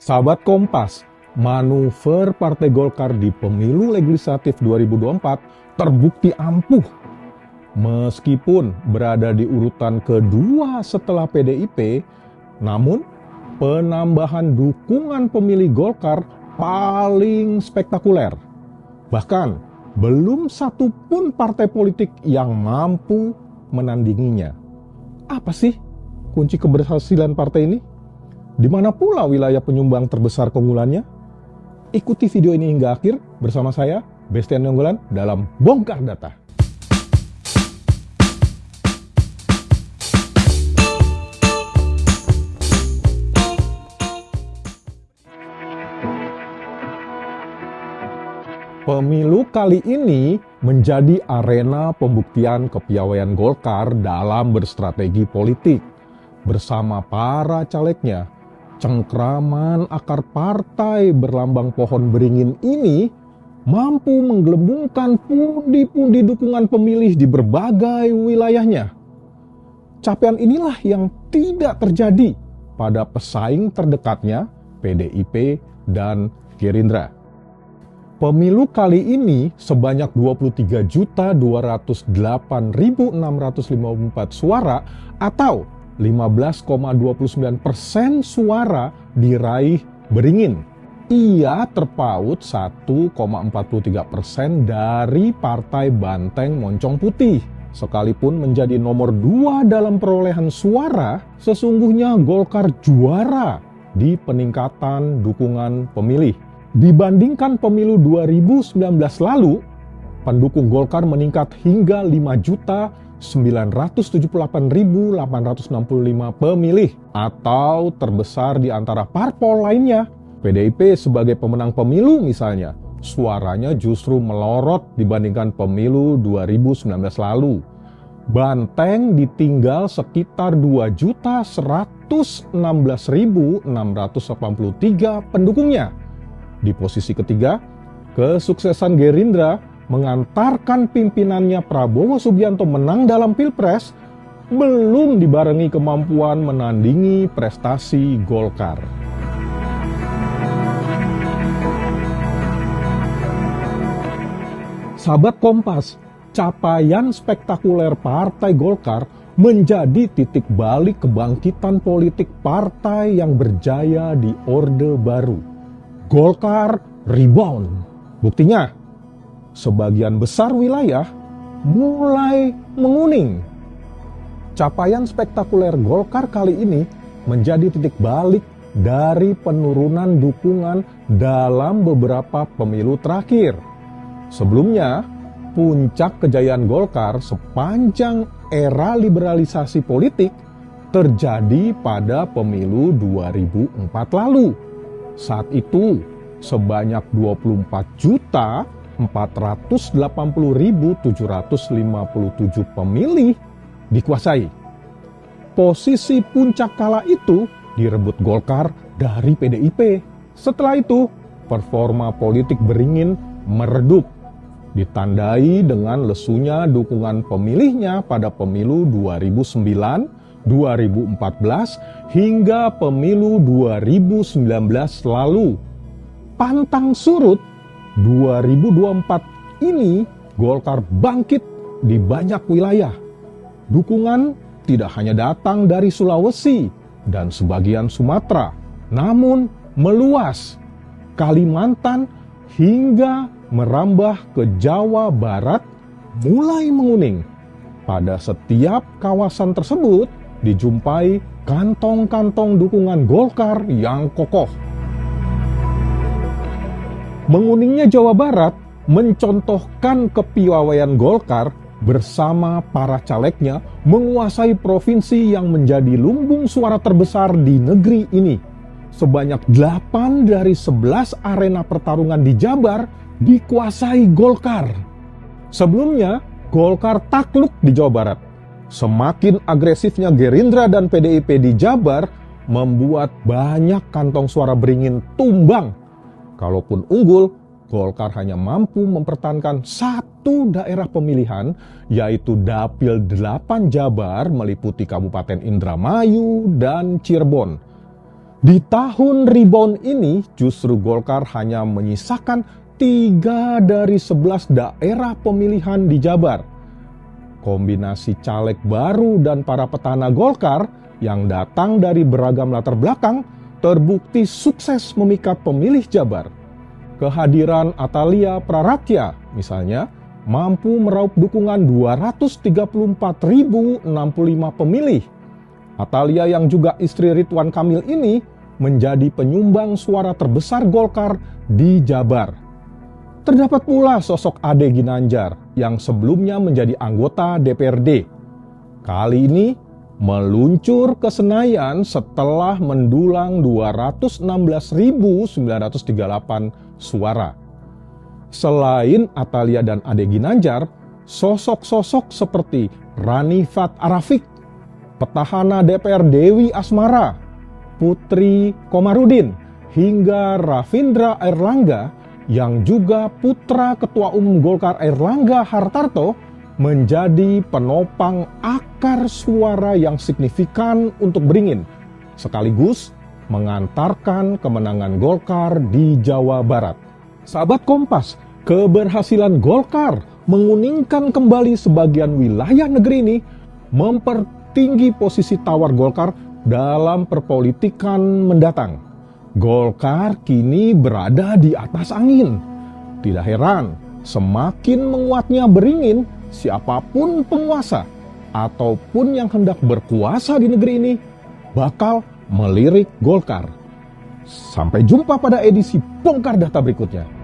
Sahabat Kompas, manuver Partai Golkar di pemilu legislatif 2024 terbukti ampuh. Meskipun berada di urutan kedua setelah PDIP, namun penambahan dukungan pemilih Golkar paling spektakuler. Bahkan belum satu pun partai politik yang mampu menandinginya. Apa sih kunci keberhasilan partai ini? Di mana pula wilayah penyumbang terbesar keunggulannya? Ikuti video ini hingga akhir bersama saya, Bestian Nonggolan, dalam Bongkar Data. Pemilu kali ini menjadi arena pembuktian kepiawaian Golkar dalam berstrategi politik. Bersama para calegnya, cengkraman akar partai berlambang pohon beringin ini mampu menggelembungkan pundi-pundi dukungan pemilih di berbagai wilayahnya. Capaian inilah yang tidak terjadi pada pesaing terdekatnya, PDIP dan Gerindra. Pemilu kali ini sebanyak 23.208.654 suara atau 15,29% suara diraih Beringin. Ia terpaut 1,43% dari Partai Banteng Moncong Putih. Sekalipun menjadi nomor 2 dalam perolehan suara, sesungguhnya Golkar juara di peningkatan dukungan pemilih. Dibandingkan pemilu 2019 lalu, pendukung Golkar meningkat hingga 5.978.865 pemilih atau terbesar di antara parpol lainnya. PDIP sebagai pemenang pemilu misalnya, suaranya justru melorot dibandingkan pemilu 2019 lalu. Banteng ditinggal sekitar 2.116.683 pendukungnya. Di posisi ketiga, kesuksesan Gerindra mengantarkan pimpinannya Prabowo Subianto menang dalam Pilpres belum dibarengi kemampuan menandingi prestasi Golkar. Sahabat Kompas, capaian spektakuler Partai Golkar menjadi titik balik kebangkitan politik partai yang berjaya di Orde Baru. Golkar rebound. Buktinya, sebagian besar wilayah mulai menguning. Capaian spektakuler Golkar kali ini menjadi titik balik dari penurunan dukungan dalam beberapa pemilu terakhir. Sebelumnya, puncak kejayaan Golkar sepanjang era liberalisasi politik terjadi pada pemilu 2004 lalu. Saat itu, sebanyak 24.480.757 pemilih dikuasai. Posisi puncak kala itu direbut Golkar dari PDIP. Setelah itu, performa politik Beringin meredup, ditandai dengan lesunya dukungan pemilihnya pada pemilu 2009, 2014, hingga pemilu 2019 lalu. Pantang surut, 2024 ini Golkar bangkit di banyak wilayah. Dukungan tidak hanya datang dari Sulawesi dan sebagian Sumatera, namun meluas Kalimantan hingga merambah ke Jawa Barat mulai menguning. Pada setiap kawasan tersebut dijumpai kantong-kantong dukungan Golkar yang kokoh. Menguningnya Jawa Barat mencontohkan kepiawaian Golkar bersama para calegnya menguasai provinsi yang menjadi lumbung suara terbesar di negeri ini. Sebanyak 8 dari 11 arena pertarungan di Jabar dikuasai Golkar. Sebelumnya, Golkar takluk di Jawa Barat. Semakin agresifnya Gerindra dan PDIP di Jabar membuat banyak kantong suara Beringin tumbang. Kalaupun unggul, Golkar hanya mampu mempertahankan satu daerah pemilihan, yaitu Dapil 8 Jabar meliputi Kabupaten Indramayu dan Cirebon. Di tahun rebound ini justru Golkar hanya menyisakan 3 dari 11 daerah pemilihan di Jabar. Kombinasi caleg baru dan para petana Golkar yang datang dari beragam latar belakang terbukti sukses memikat pemilih Jabar. Kehadiran Atalia Praratya misalnya mampu meraup dukungan 234.065 pemilih. Atalia yang juga istri Ridwan Kamil ini menjadi penyumbang suara terbesar Golkar di Jabar. Terdapat pula sosok Ade Ginanjar yang sebelumnya menjadi anggota DPRD. Kali ini meluncur ke Senayan setelah mendulang 216.938 suara. Selain Atalia dan Ade Ginanjar, sosok-sosok seperti Ranifat Arafik, petahana DPR Dewi Asmara, Putri Komarudin, hingga Rafindra Airlangga yang juga putra Ketua Umum Golkar Airlangga Hartarto menjadi penopang akar suara yang signifikan untuk beringin, sekaligus mengantarkan kemenangan Golkar di Jawa Barat. Sahabat Kompas, keberhasilan Golkar menguningkan kembali sebagian wilayah negeri ini mempertinggi posisi tawar Golkar dalam perpolitikan mendatang. Golkar kini berada di atas angin. Tidak heran, semakin menguatnya beringin, siapapun penguasa ataupun yang hendak berkuasa di negeri ini bakal melirik Golkar. Sampai jumpa pada edisi Bongkar Data berikutnya.